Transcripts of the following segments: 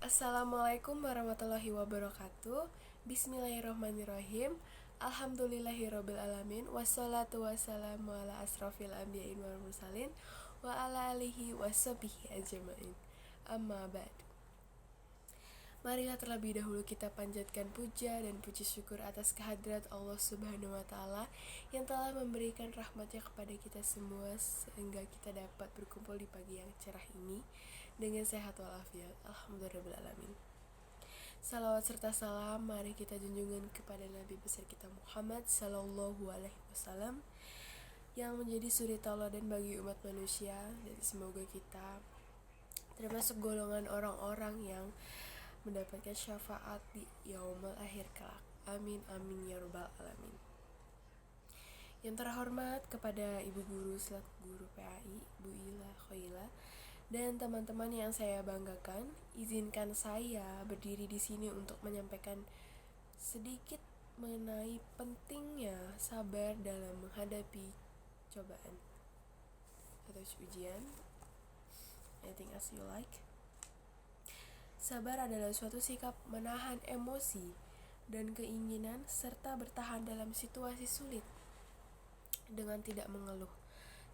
Assalamualaikum warahmatullahi wabarakatuh. Bismillahirrahmanirrahim. Alhamdulillahirrabbilalamin. Wassalatu wassalamu ala asrafil anbiyain wal mursalin wa ala alihi washabihi ajmain. Amma ba'd. Marilah terlebih dahulu kita panjatkan puja dan puji syukur atas kehadirat Allah Subhanahu wa taala yang telah memberikan rahmatnya kepada kita semua sehingga kita dapat berkumpul di pagi yang cerah ini dengan sehat walafiat. Alhamdulillahirabbil. Salawat serta salam mari kita junjungan kepada Nabi besar kita Muhammad sallallahu alaihi wasallam yang menjadi suri tauladan bagi umat manusia, dan semoga kita termasuk golongan orang-orang yang mendapatkan syafaat di yaumul akhir kelak. Amin amin ya rabbal alamin. Yang terhormat kepada Ibu Guru selaku Guru PAI, Bu Ila Khoila, dan teman-teman yang saya banggakan, izinkan saya berdiri di sini untuk menyampaikan sedikit mengenai pentingnya sabar dalam menghadapi cobaan atau ujian. Anything as you like. Sabar adalah suatu sikap menahan emosi dan keinginan serta bertahan dalam situasi sulit dengan tidak mengeluh.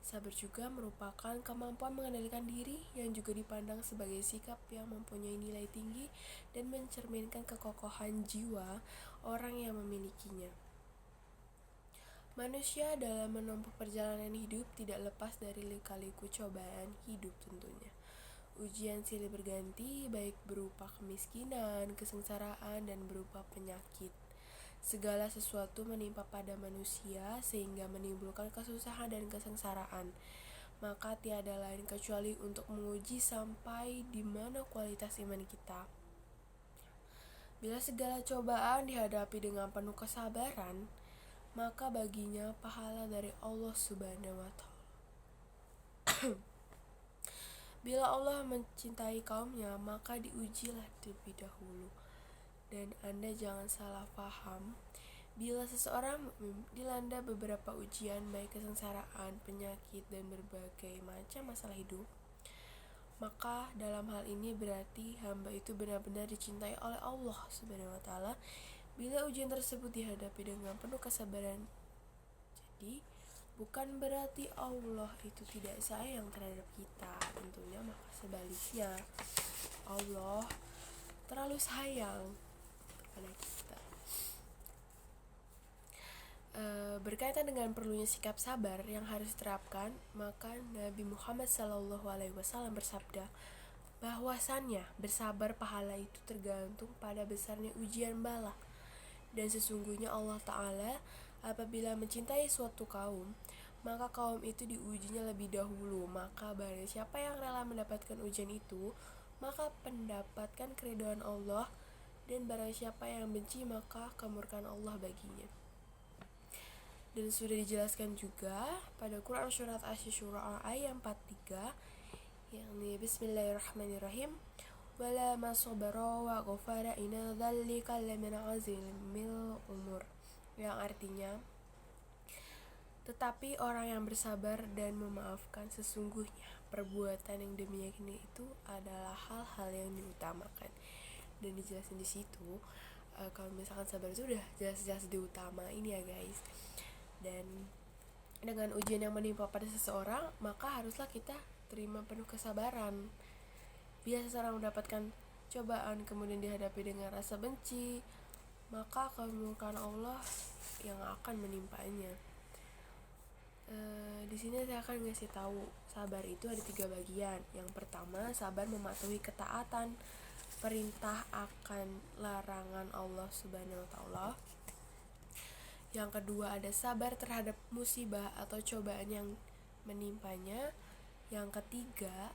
Sabar juga merupakan kemampuan mengendalikan diri yang juga dipandang sebagai sikap yang mempunyai nilai tinggi dan mencerminkan kekokohan jiwa orang yang memilikinya. Manusia dalam menempuh perjalanan hidup tidak lepas dari lika-liku cobaan hidup tentunya. Ujian silih berganti, baik berupa kemiskinan, kesengsaraan, dan berupa penyakit. Segala sesuatu menimpa pada manusia sehingga menimbulkan kesusahan dan kesengsaraan. Maka tiada lain kecuali untuk menguji sampai di mana kualitas iman kita. Bila segala cobaan dihadapi dengan penuh kesabaran, maka baginya pahala dari Allah Subhanahu wa taala. Bila Allah mencintai kaumnya, maka diujilah terlebih dahulu. Dan Anda jangan salah paham, bila seseorang dilanda beberapa ujian, baik kesengsaraan, penyakit, dan berbagai macam masalah hidup, maka dalam hal ini berarti hamba itu benar-benar dicintai oleh Allah Subhanahu wa taala bila ujian tersebut dihadapi dengan penuh kesabaran. Jadi bukan berarti Allah itu tidak sayang terhadap kita, tentunya, maka sebaliknya Allah terlalu sayang kepada kita. Berkaitan dengan perlunya sikap sabar yang harus diterapkan, maka Nabi Muhammad SAW bersabda bahwasannya bersabar pahala itu tergantung pada besarnya ujian bala, dan sesungguhnya Allah Ta'ala apabila mencintai suatu kaum, maka kaum itu diujinya lebih dahulu. Maka barang siapa yang rela mendapatkan ujian itu, maka mendapatkan keridhaan Allah, dan barang siapa yang benci, maka kemurkaan Allah baginya. Dan sudah dijelaskan juga pada Quran surat Asy-Syura ayat 43, yakni Bismillahirrahmanirrahim, wala masobara wa ghafara inna dzalika lamin azimil umur, yang artinya tetapi orang yang bersabar dan memaafkan sesungguhnya perbuatan yang demikian itu adalah hal-hal yang diutamakan. Dan dijelasin di situ kalau misalkan sabar itu udah jelas-jelas diutamain ya guys. Dan dengan ujian yang menimpa pada seseorang, maka haruslah kita terima penuh kesabaran. Bila seseorang mendapatkan cobaan kemudian dihadapi dengan rasa benci, maka kemurkaan Allah yang akan menimpanya. Di sini saya akan ngasih tahu sabar itu ada 3 bagian. Yang pertama, sabar mematuhi ketaatan perintah akan larangan Allah Subhanahu wa taala. Yang kedua, ada sabar terhadap musibah atau cobaan yang menimpanya. Yang ketiga,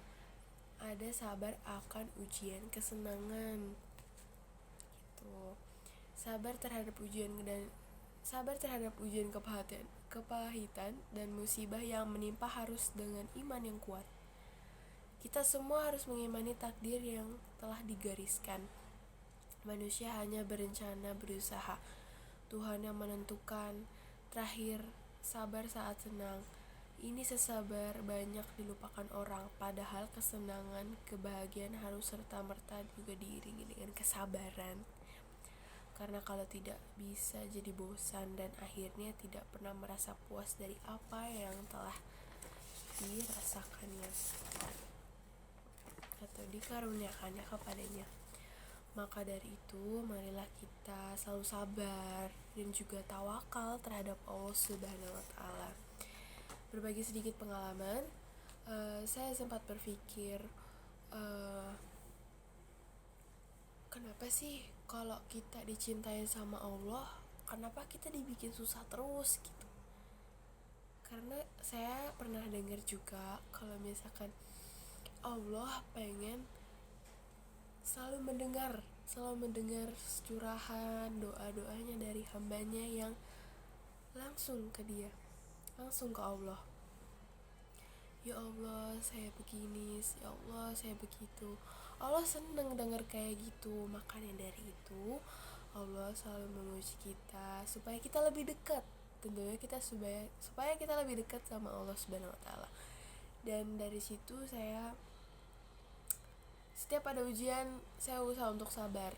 ada sabar akan ujian kesenangan. Gitu. Sabar terhadap ujian kepahitan dan musibah yang menimpa harus dengan iman yang kuat. Kita semua harus mengimani takdir yang telah digariskan. Manusia hanya berencana, berusaha. Tuhan yang menentukan. Terakhir, sabar saat senang. Ini sesabar banyak dilupakan orang, padahal kesenangan, kebahagiaan harus serta-merta juga diiringi dengan kesabaran. Karena kalau tidak bisa jadi bosan dan akhirnya tidak pernah merasa puas dari apa yang telah dirasakannya atau dikaruniakannya kepadanya. Maka dari itu, marilah kita selalu sabar dan juga tawakal terhadap Allah Subhanahu wa Ta'ala. Berbagi sedikit pengalaman, saya sempat berpikir, kenapa sih kalau kita dicintai sama Allah, kenapa kita dibikin susah terus gitu? Karena saya pernah dengar juga kalau misalkan Allah pengen selalu mendengar curahan doa-doanya dari hambanya yang langsung ke dia, langsung ke Allah. Ya Allah, saya begini, ya Allah, saya begitu. Allah seneng denger kayak gitu. Makanya dari itu Allah selalu memuji kita supaya kita lebih dekat. Tentunya kita supaya kita lebih dekat sama Allah Subhanahu wa Ta'ala. Dan dari situ saya, setiap ada ujian, saya usaha untuk sabar,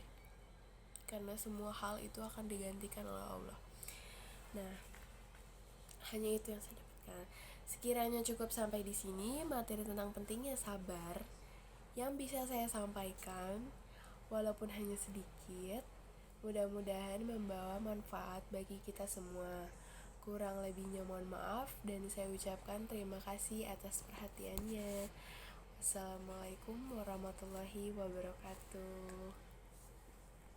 karena semua hal itu akan digantikan oleh Allah. Nah, hanya itu yang saya dapatkan. Sekiranya cukup sampai di sini materi tentang pentingnya sabar yang bisa saya sampaikan, walaupun hanya sedikit. Mudah-mudahan membawa manfaat bagi kita semua. Kurang lebihnya mohon maaf, dan saya ucapkan terima kasih atas perhatiannya. Assalamualaikum warahmatullahi wabarakatuh.